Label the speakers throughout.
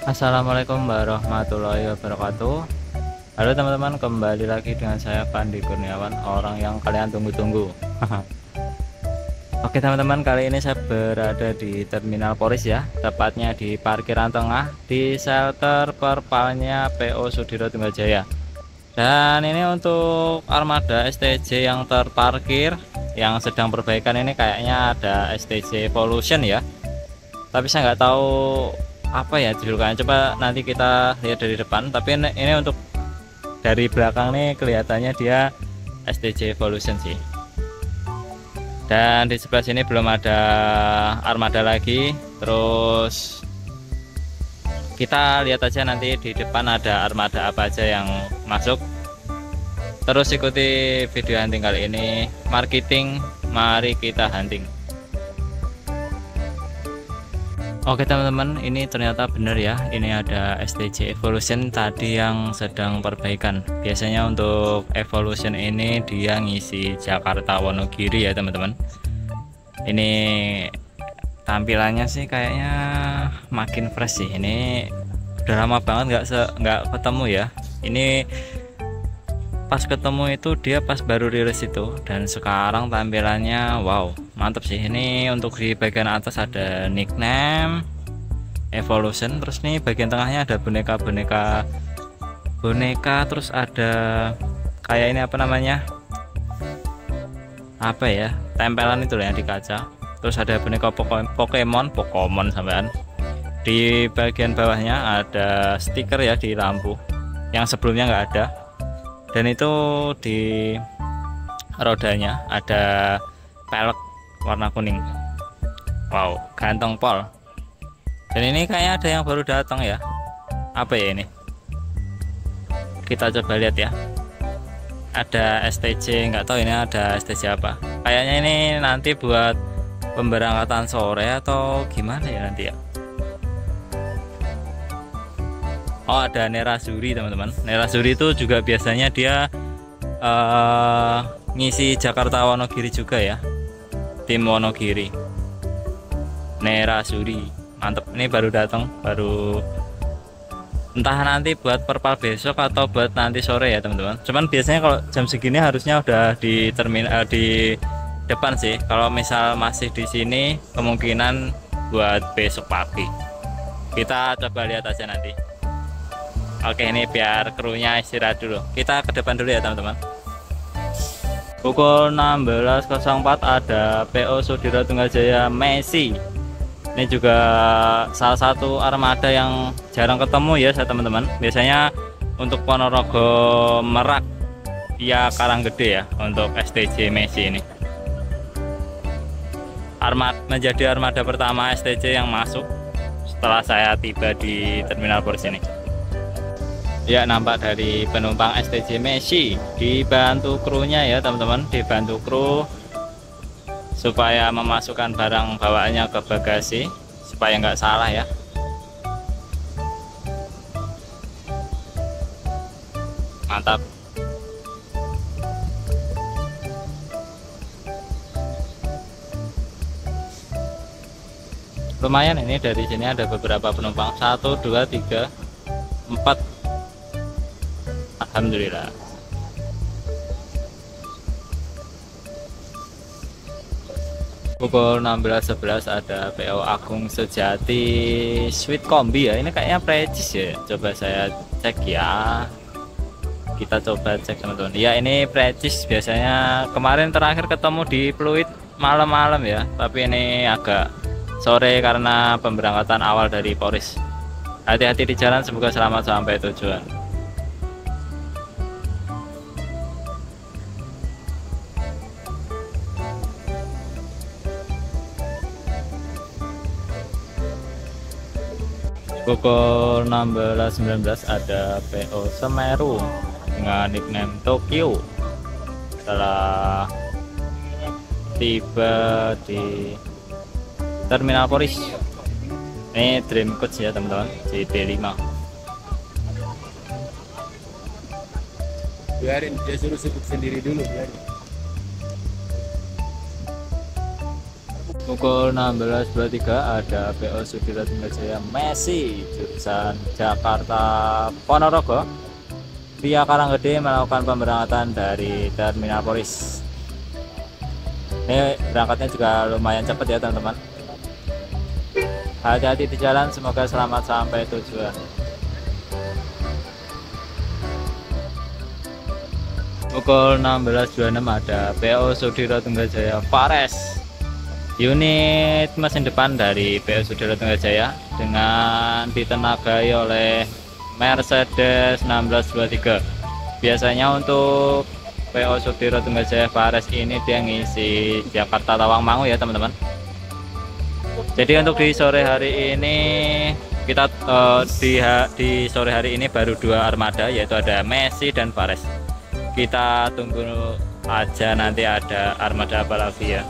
Speaker 1: Assalamualaikum warahmatullahi wabarakatuh. Halo teman-teman, kembali lagi dengan saya Pandi Kurniawan, orang yang kalian tunggu-tunggu. Oke teman-teman, kali ini saya berada di Terminal Polris ya, tepatnya di parkiran tengah di shelter perpalnya PO Sudiro Tunggajaya. Dan ini untuk armada STJ yang terparkir yang sedang perbaikan, ini kayaknya ada STJ Evolution ya, tapi saya nggak tahu apa ya julukannya, coba nanti kita lihat dari depan. Tapi ini untuk dari belakang nih kelihatannya dia STJ Evolution sih. Dan di sebelah sini belum ada armada lagi. Terus kita lihat aja nanti di depan ada armada apa aja yang masuk. Terus ikuti video hunting kali ini, marketing, mari kita hunting. Oke teman-teman, ini ternyata benar ya, ini ada STJ Evolution tadi yang sedang perbaikan. Biasanya untuk Evolution ini dia ngisi Jakarta Wonogiri ya teman-teman. Ini tampilannya sih kayaknya makin fresh sih. Ini udah lama banget nggak ketemu ya. Ini pas ketemu itu dia pas baru rilis itu, dan sekarang tampilannya wow, mantap sih. Ini untuk di bagian atas ada nickname Evolution, terus nih bagian tengahnya ada boneka, terus ada kayak ini apa namanya, apa ya, tempelan itu loh yang di kaca. Terus ada boneka Pokemon sampean. Di bagian bawahnya ada stiker ya di lampu yang sebelumnya nggak ada. Dan itu di rodanya ada pelek warna kuning. Wow, ganteng pol. Dan ini kayaknya ada yang baru datang ya. Apa ya ini? Kita coba lihat ya. Ada STJ, nggak tahu ini ada STJ apa. Kayaknya ini nanti buat pemberangkatan sore atau gimana ya nanti ya. Oh, ada Nerasuri teman-teman. Nerasuri itu juga biasanya dia ngisi Jakarta Wonogiri juga ya, tim Wonogiri. Nerasuri mantep, ini baru datang, baru entah nanti buat perpal besok atau buat nanti sore ya teman-teman. Cuman biasanya kalau jam segini harusnya udah di terminal di depan sih. Kalau misal masih di sini kemungkinan buat besok pagi. Kita coba lihat aja nanti. Oke, ini biar krunya istirahat dulu. Kita ke depan dulu ya teman-teman. Pukul 16.04 ada PO Sudiro Tunggajaya Messi. Ini juga salah satu armada yang jarang ketemu ya saya teman-teman. Biasanya untuk Ponorogo Merak ya Karanggede ya untuk STJ Messi ini. Menjadi armada pertama STJ yang masuk setelah saya tiba di Terminal Polris ini. Ya, nampak dari penumpang STJ Messi, dibantu krunya ya teman-teman, dibantu kru supaya memasukkan barang bawaannya ke bagasi supaya nggak salah ya. Mantap. Lumayan, ini dari sini ada beberapa penumpang, 1 2 3 4. Alhamdulillah. Pukul 16.11 ada PO Agung Sejati Sweet Kombi ya. Ini kayaknya precis ya. Coba saya cek ya. Kita coba cek teman-teman. Ya, ini precis. Biasanya kemarin terakhir ketemu di Pluit malam-malam ya. Tapi ini agak sore karena pemberangkatan awal dari Polris. Hati-hati di jalan, semoga selamat sampai tujuan. Pukul 16.19 ada PO Semeru dengan nickname Tokyo setelah tiba di Terminal Polris. Ini Dream Coach ya teman-teman, JB5.
Speaker 2: Biarin dia suruh sebut sendiri dulu, biarin.
Speaker 1: Pukul 16.23 ada PO Sudiryo Tunggajaya Messi jurusan Jakarta Ponorogo via Karanggede melakukan pemberangkatan dari Terminal Polis. Ini berangkatnya juga lumayan cepat ya teman-teman. Hati-hati di jalan, semoga selamat sampai tujuan. Pukul 16.26 ada PO Sudiryo Tunggajaya Fares, unit mesin depan dari PO Sudiryo Tunggajaya dengan ditenagai oleh Mercedes 1623. Biasanya untuk PO Sudiryo Tunggajaya Fares ini dia ngisi Jakarta Tawangmangu ya teman-teman. Jadi untuk di sore hari ini kita di sore hari ini baru 2 armada, yaitu ada Messi dan Fares. Kita tunggu aja nanti ada armada apa lagi ya.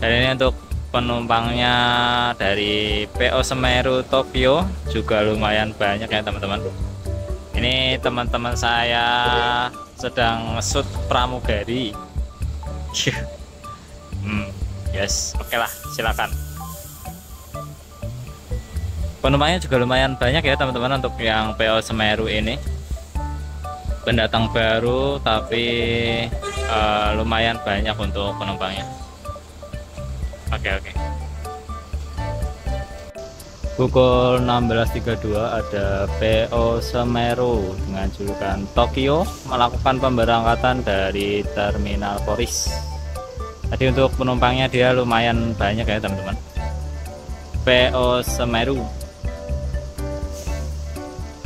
Speaker 1: Dan ini untuk penumpangnya dari PO Semeru Tokyo juga lumayan banyak ya teman-teman. Ini teman-teman saya sedang shoot pramugari. Yes, oke lah, silakan. Penumpangnya juga lumayan banyak ya teman-teman untuk yang PO Semeru ini. Pendatang baru tapi lumayan banyak untuk penumpangnya. Oke. Pukul 16.32 ada PO Semeru dengan julukan Tokyo melakukan pemberangkatan dari Terminal Polis. Tadi untuk penumpangnya dia lumayan banyak ya teman-teman. PO Semeru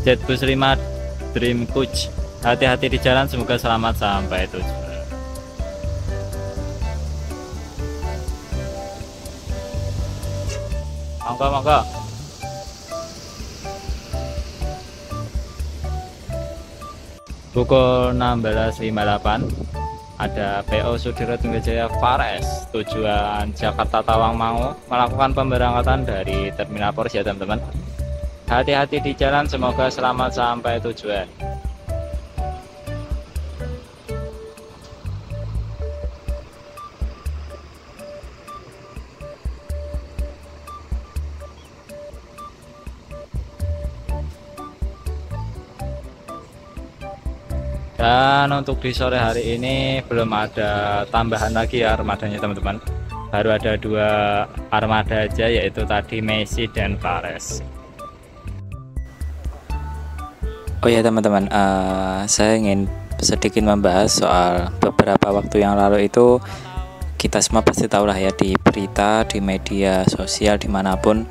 Speaker 1: Jetbus 5 Dream Coach. Hati-hati di jalan, semoga selamat sampai tujuan. Monggo. Pukul 16.58 ada PO Sudiryo Tunggajaya Fares tujuan Jakarta Tawangmangu melakukan pemberangkatan dari Terminal Polis ya teman-teman. Hati-hati di jalan, semoga selamat sampai tujuan. Dan untuk di sore hari ini belum ada tambahan lagi ya armadanya teman-teman. Baru ada 2 armada aja, yaitu tadi Messi dan Fares.
Speaker 2: Oh ya teman-teman, saya ingin sedikit membahas soal beberapa waktu yang lalu itu. Kita semua pasti tahu lah ya, di berita, di media sosial, dimanapun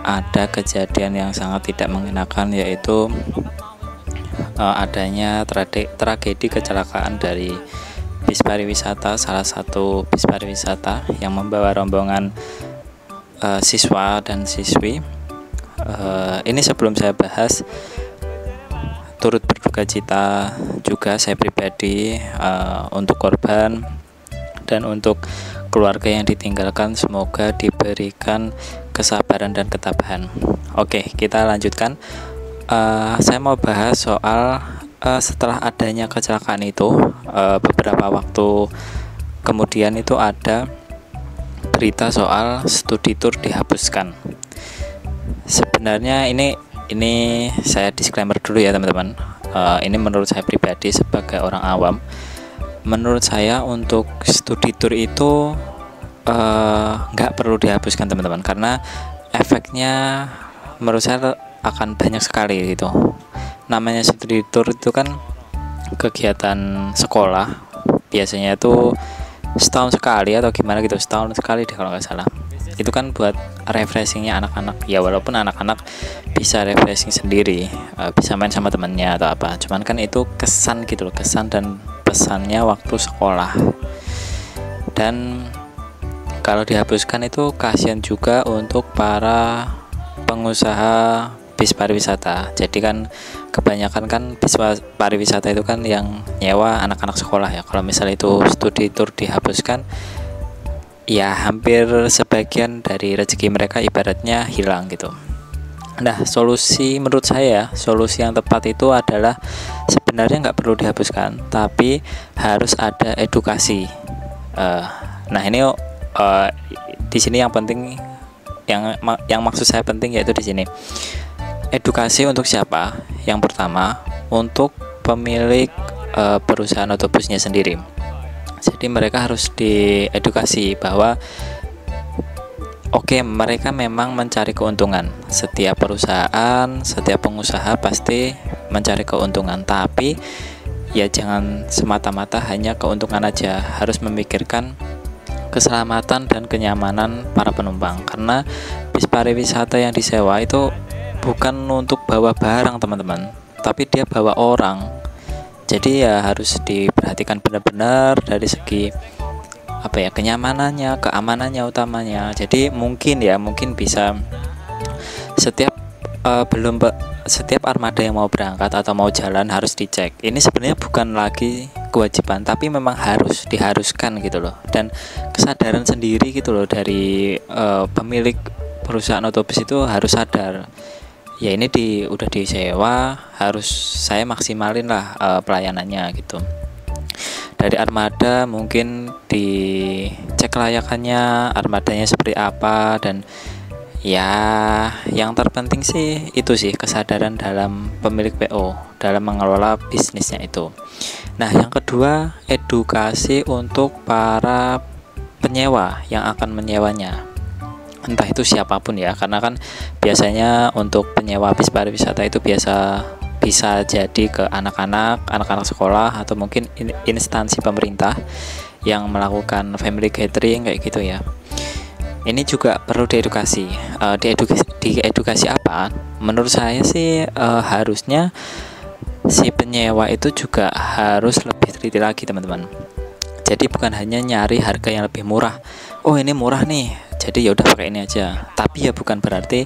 Speaker 2: ada kejadian yang sangat tidak mengenakan, yaitu adanya tragedi kecelakaan dari bis pariwisata, salah satu bis pariwisata yang membawa rombongan siswa dan siswi. Ini sebelum saya bahas, turut berduka cita juga saya pribadi untuk korban dan untuk keluarga yang ditinggalkan. Semoga diberikan kesabaran dan ketabahan. Oke, kita lanjutkan. Saya mau bahas soal setelah adanya kecelakaan itu, beberapa waktu kemudian itu ada berita soal studi tour dihapuskan. Sebenarnya ini saya disclaimer dulu ya teman-teman. Ini menurut saya pribadi sebagai orang awam, menurut saya untuk studi tour itu nggak perlu dihapuskan teman-teman, karena efeknya menurut saya akan banyak sekali gitu. Namanya studi tour itu kan kegiatan sekolah, biasanya itu setahun sekali atau gimana gitu, setahun sekali deh kalau nggak salah. Itu kan buat refreshingnya anak-anak ya, walaupun anak-anak bisa refreshing sendiri, bisa main sama temannya atau apa, cuman kan itu kesan gitu loh, kesan dan pesannya waktu sekolah. Dan kalau dihapuskan itu kasihan juga untuk para pengusaha bis pariwisata. Jadi kan kebanyakan kan bis pariwisata itu kan yang nyewa anak-anak sekolah ya. Kalau misalnya itu studi tour dihapuskan, ya hampir sebagian dari rezeki mereka ibaratnya hilang gitu. Nah, menurut saya solusi yang tepat itu adalah sebenarnya nggak perlu dihapuskan, tapi harus ada edukasi. Nah ini di sini yang penting, yang maksud saya penting yaitu di sini edukasi untuk siapa? Yang pertama untuk pemilik perusahaan otobusnya sendiri. Jadi mereka harus diedukasi bahwa oke, mereka memang mencari keuntungan. Setiap perusahaan, setiap pengusaha pasti mencari keuntungan, tapi ya jangan semata-mata hanya keuntungan aja, harus memikirkan keselamatan dan kenyamanan para penumpang. Karena bis pariwisata yang disewa itu bukan untuk bawa barang teman-teman, tapi dia bawa orang. Jadi ya harus diperhatikan benar-benar dari segi kenyamanannya, keamanannya utamanya. Jadi mungkin bisa setiap setiap armada yang mau berangkat atau mau jalan harus dicek. Ini sebenarnya bukan lagi kewajiban, tapi memang diharuskan gitu loh. Dan kesadaran sendiri gitu loh dari pemilik perusahaan otobus itu harus sadar. Ya ini udah disewa, harus saya maksimalin lah pelayanannya gitu. Dari armada mungkin dicek kelayakannya, armadanya seperti apa, dan ya yang terpenting sih itu sih kesadaran dalam pemilik PO dalam mengelola bisnisnya itu. Nah yang kedua, edukasi untuk para penyewa yang akan menyewanya, entah itu siapapun ya, karena kan biasanya untuk penyewa bis pariwisata itu bisa jadi ke anak-anak sekolah atau mungkin instansi pemerintah yang melakukan family gathering kayak gitu ya. Ini juga perlu diedukasi. Diedukasi apa? Menurut saya sih harusnya si penyewa itu juga harus lebih teliti lagi teman-teman. Jadi bukan hanya nyari harga yang lebih murah. Oh ini murah nih, jadi ya udah pakai ini aja. Tapi ya bukan berarti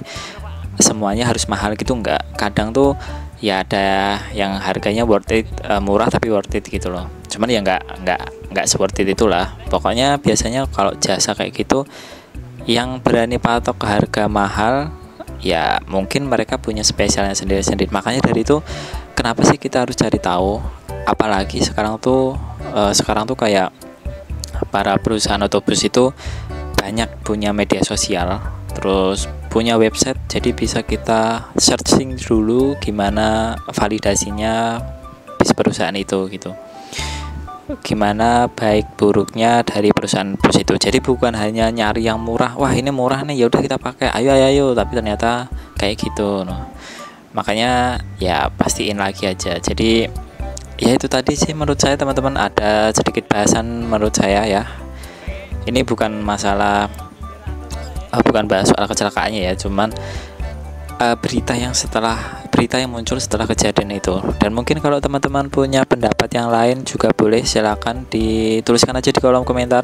Speaker 2: semuanya harus mahal gitu, enggak. Kadang tuh ya ada yang harganya worth it, murah tapi worth it gitu loh. Cuman ya enggak worth it itulah. Pokoknya biasanya kalau jasa kayak gitu yang berani patok ke harga mahal, ya mungkin mereka punya spesialnya sendiri-sendiri. Makanya dari itu kenapa sih kita harus cari tahu? Apalagi sekarang tuh kayak para perusahaan otobus itu banyak punya media sosial, terus punya website, jadi bisa kita searching dulu gimana validasinya bis perusahaan itu gitu, gimana baik buruknya dari perusahaan bus itu. Jadi bukan hanya nyari yang murah, wah ini murah nih ya udah kita pakai, ayo, tapi ternyata kayak gitu Makanya ya pastiin lagi aja. Jadi ya itu tadi sih menurut saya teman-teman, ada sedikit bahasan menurut saya ya. Ini bukan masalah bukan bahas soal kecelakaannya ya, cuman berita yang muncul setelah kejadian itu. Dan mungkin kalau teman-teman punya pendapat yang lain juga boleh, silakan dituliskan aja di kolom komentar.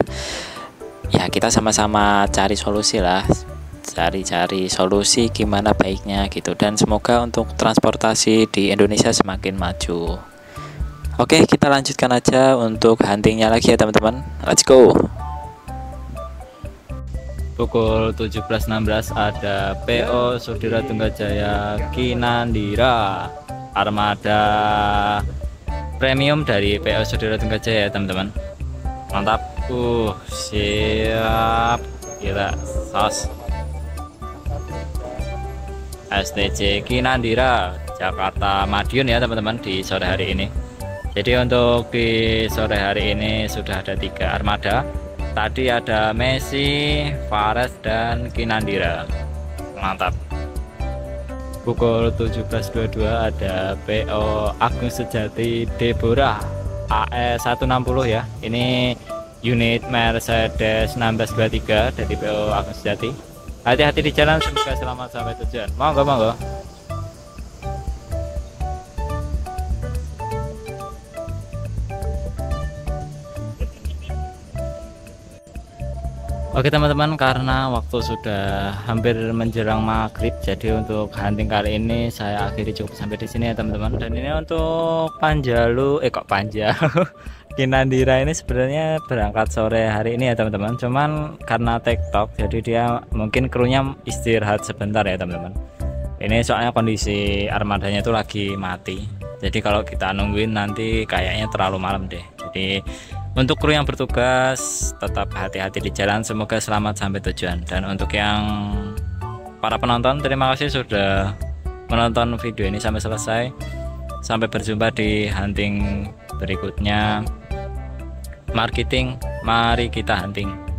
Speaker 2: Ya kita sama-sama cari solusi lah, cari solusi gimana baiknya gitu. Dan semoga untuk transportasi di Indonesia semakin maju. Oke, kita lanjutkan aja untuk huntingnya lagi ya teman-teman. Let's go.
Speaker 1: Pukul 17.16 ada PO Sudira Tunggajaya Kinandira, armada premium dari PO Sudira Tunggajaya teman-teman. Mantap. Siap. Kita sos. STJ Kinandira Jakarta Madiun ya teman-teman di sore hari ini. Jadi untuk di sore hari ini sudah ada 3 armada. Tadi ada Messi, Fares, dan Kinandira. Mantap. Pukul 17.22 ada PO Agung Sejati Deborah AE 160 ya. Ini unit Mercedes 1623 dari PO Agung Sejati. Hati-hati di jalan, semoga selamat sampai tujuan. Monggo. Oke teman-teman, karena waktu sudah hampir menjelang maghrib, jadi untuk hunting kali ini saya akhiri cukup sampai di sini ya teman-teman. Dan ini untuk Panjalu, Kinandira ini sebenarnya berangkat sore hari ini ya teman-teman. Cuman karena TikTok, jadi dia mungkin krunya istirahat sebentar ya teman-teman. Ini soalnya kondisi armadanya itu lagi mati. Jadi kalau kita nungguin nanti kayaknya terlalu malam deh. Jadi Untuk kru yang bertugas tetap hati-hati di jalan, semoga selamat sampai tujuan. Dan untuk yang para penonton, terima kasih sudah menonton video ini sampai selesai. Sampai berjumpa di hunting berikutnya. Marketing, mari kita hunting.